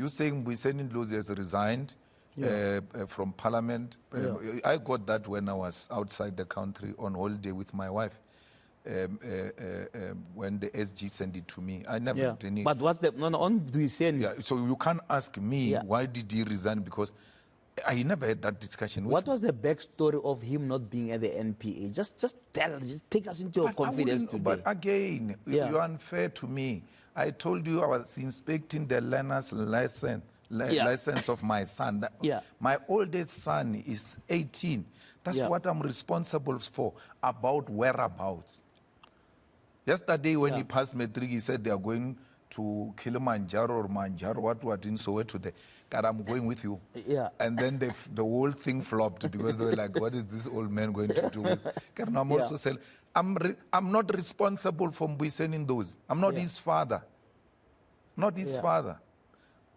You saying Mbuyiseni Ndlozi has resigned from Parliament. I got that when I was outside the country on holiday with my wife. When the SG sent it to me, I never had any. But what's the on Mbuyiseni? Yeah, so you can't ask me why did he resign, because I never had that discussion. What was the backstory of him not being at the NPA? Just take us into your confidence today. But again, you're unfair to me. I told you I was inspecting the learner's license of my son. My oldest son is 18. That's what I'm responsible for, about whereabouts. Yesterday, when he passed matric, he said they are going to Kilimanjaro or Manjaro, what in Soweto. God, I'm going with you. And then the whole thing flopped because they were like, what is this old man going to do with? God, I'm also saying, I'm not responsible for Mbuyiseni Ndlozi. I'm not his father. Not his father.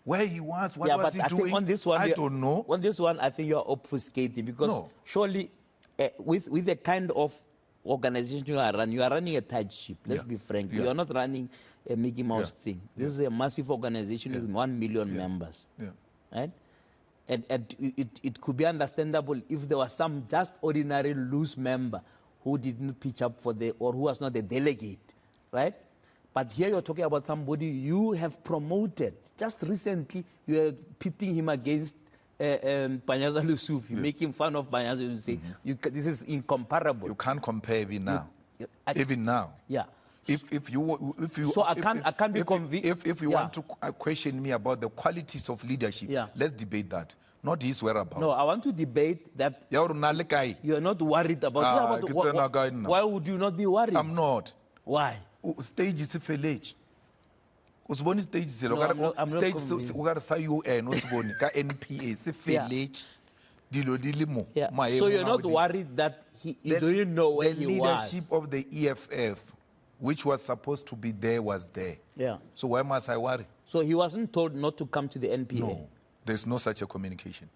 Where he was, what was he doing? On this one, I don't know. On this one, I think you're obfuscating, because surely with the kind of organization you are running a tight ship. Let's be frank. You are not running a Mickey Mouse thing. This is a massive organization with 1 million members. Right? And it could be understandable if there was some just ordinary loose member who didn't pitch up for or who was not a delegate. Right? But here you're talking about somebody you have promoted. Just recently, you are pitting him against Panyaza Lusufi, making fun of Panyaza Lusufi. This is incomparable. You can't compare even now. Even now. Yeah. If you so I can't be convinced. If you want to question me about the qualities of leadership, let's debate that. Not his whereabouts. No, I want to debate that you are not worried about why would you not be worried? I'm not. Why? Stage is a village. Usboni stage is a stage ugar sa UN usboni ka NPA se village dilo dilimo. So you're not worried that he didn't know where he was. The leadership of the EFF, which was supposed to be there, was there. So why must I worry? So he wasn't told not to come to the NPA? No, there's no such a communication.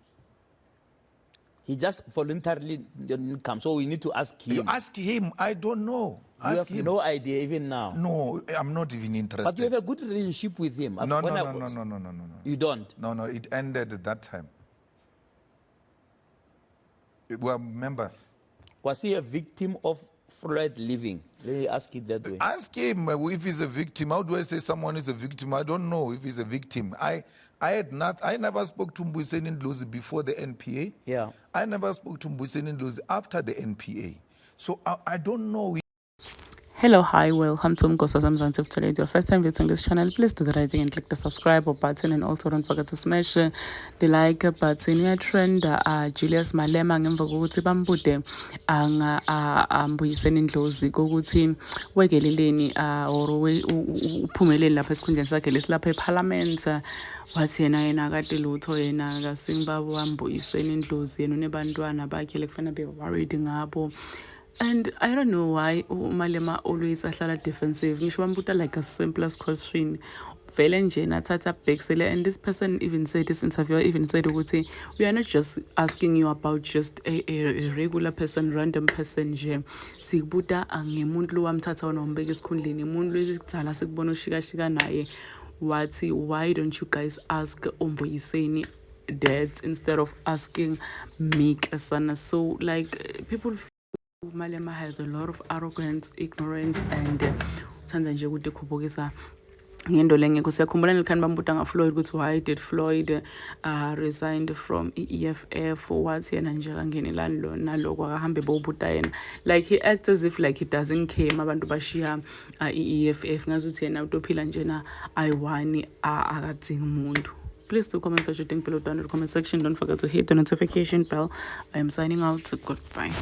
He just voluntarily didn't come. So we need to ask him. You ask him. I don't know. You have no idea even now. No, I'm not even interested. But you have a good relationship with him. No. You don't? No, it ended at that time. We were members. Was he a victim of Floyd leaving? Let me ask it that way. Ask him if he's a victim. How do I say someone is a victim? I don't know if he's a victim. I never spoke to Mbuyiseni Ndlozi before the NPA. I never spoke to Mbuyiseni Ndlozi after the NPA. So I don't know. Hello, hi, welcome to Mkosa Zamzansi. If today is your first time visiting this channel, please do the right thing and click the subscribe button, and also don't forget to smash the like button. We are trend Julius Malema ngemva kokuthi bambude Mbuyiseni Ndlozi kokuthi wekeleleni or uphumelele lapha esikhundleni sakhe lesilapha eParliament. Wathi yena kade lutho yena kaSingubaba waMbuyiseni Ndlozi yena unebantwana bakhe lekufana be worried ngabo. And I don't know why Malema always ahlala defensive. Ngisho bambuta like a simplest question. Vele nje nathatha bhekisele, and this person even said, this interviewer even said ukuthi we are not just asking you about just a regular person, random person nje. Sikubuta ngemuntu lo wamthatha wanombeka esikhundleni, umuntu lesicala sikubona ushika naye. Wathi, why don't you guys ask Mbuyiseni dads instead of asking Meek Sana? So like people Malema has a lot of arrogance, ignorance, and uthanda nje ukuthi khubukisa ngento lengekho. Siyakhumbula nelikhani bambuta ngaFloyd ukuthi why did Floyd resigned from EFF, wathi yena nje kangenelani lo naloko akahambe bobuta yena, like he acts as if like he doesn't care abantu bashiya EFF ngazuthi yena utophila njena ayiwani akadzingi umuntu. Please do comment what you think below down in the comment section. Don't forget to hit the notification bell. I am signing out. Goodbye.